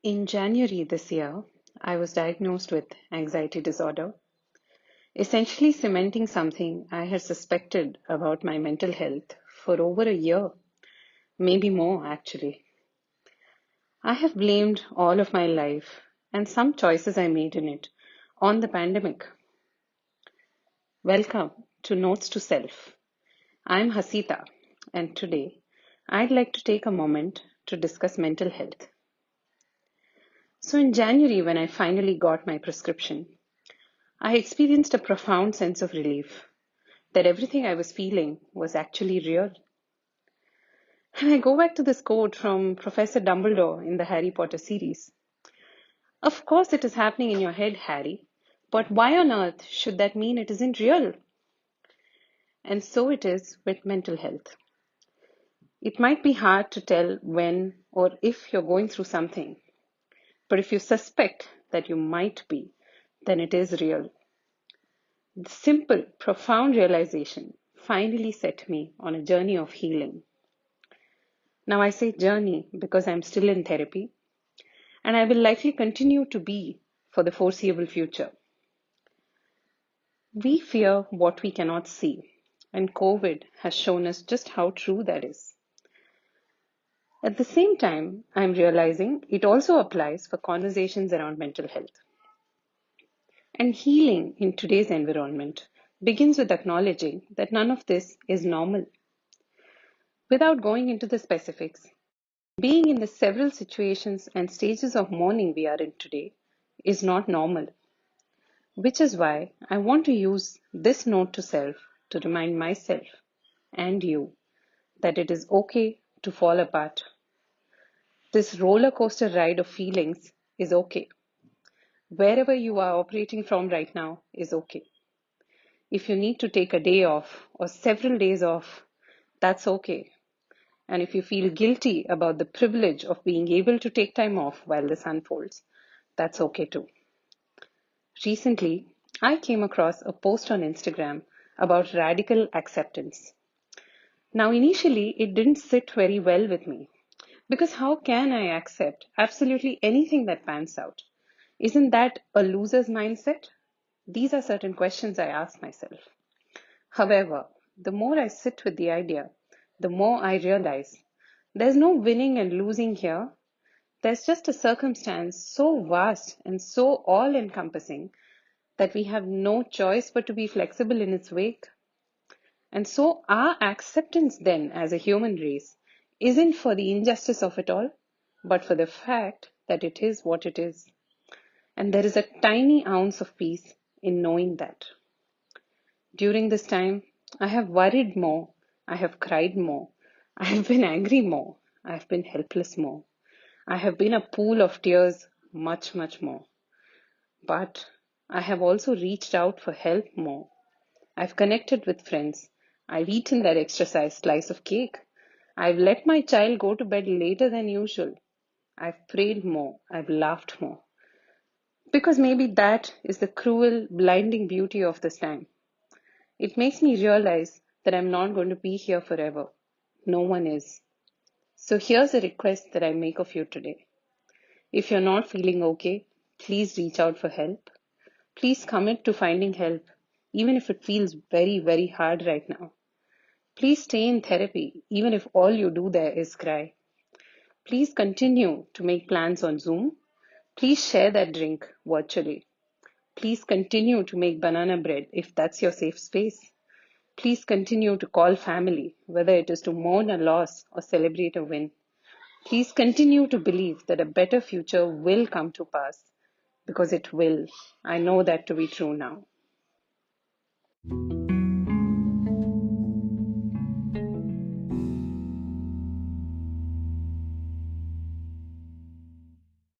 In January this year, I was diagnosed with anxiety disorder, essentially cementing something I had suspected about my mental health for over a year, maybe more actually. I have blamed all of my life and some choices I made in it on the pandemic. Welcome to Notes to Self. I'm Hasita, and today I'd like to take a moment to discuss mental health. So, in January, when I finally got my prescription, I experienced a profound sense of relief that everything I was feeling was actually real. And I go back to this quote from Professor Dumbledore in the Harry Potter series. Of course, it is happening in your head, Harry, but why on earth should that mean it isn't real? And so it is with mental health. It might be hard to tell when or if you're going through something, but if you suspect that you might be, then it is real. The simple, profound realization finally set me on a journey of healing. Now, I say journey because I'm still in therapy, and I will likely continue to be for the foreseeable future. We fear what we cannot see, and COVID has shown us just how true that is. At the same time, I'm realizing it also applies for conversations around mental health. And healing in today's environment begins with acknowledging that none of this is normal. Without going into the specifics, being in the several situations and stages of mourning we are in today is not normal, which is why I want to use this note to self to remind myself and you that it is okay to fall apart. This roller coaster ride of feelings is okay. Wherever you are operating from right now is okay. If you need to take a day off or several days off, that's okay. And if you feel guilty about the privilege of being able to take time off while this unfolds, that's okay too. Recently, I came across a post on Instagram about radical acceptance. Now, initially, it didn't sit very well with me because how can I accept absolutely anything that pans out? Isn't that a loser's mindset? These are certain questions I ask myself. However, the more I sit with the idea, the more I realize there's no winning and losing here. There's just a circumstance so vast and so all-encompassing that we have no choice but to be flexible in its wake. And so our acceptance then as a human race isn't for the injustice of it all, but for the fact that it is what it is. And there is a tiny ounce of peace in knowing that. During this time, I have worried more, I have cried more, I have been angry more, I have been helpless more. I have been a pool of tears much, much more. But I have also reached out for help more. I've connected with friends. I've eaten that extra size slice of cake. I've let my child go to bed later than usual. I've prayed more. I've laughed more. Because maybe that is the cruel, blinding beauty of this time. It makes me realize that I'm not going to be here forever. No one is. So here's a request that I make of you today. If you're not feeling okay, please reach out for help. Please commit to finding help, even if it feels very, very hard right now. Please stay in therapy, even if all you do there is cry. Please continue to make plans on Zoom. Please share that drink virtually. Please continue to make banana bread if that's your safe space. Please continue to call family, whether it is to mourn a loss or celebrate a win. Please continue to believe that a better future will come to pass, because it will. I know that to be true now.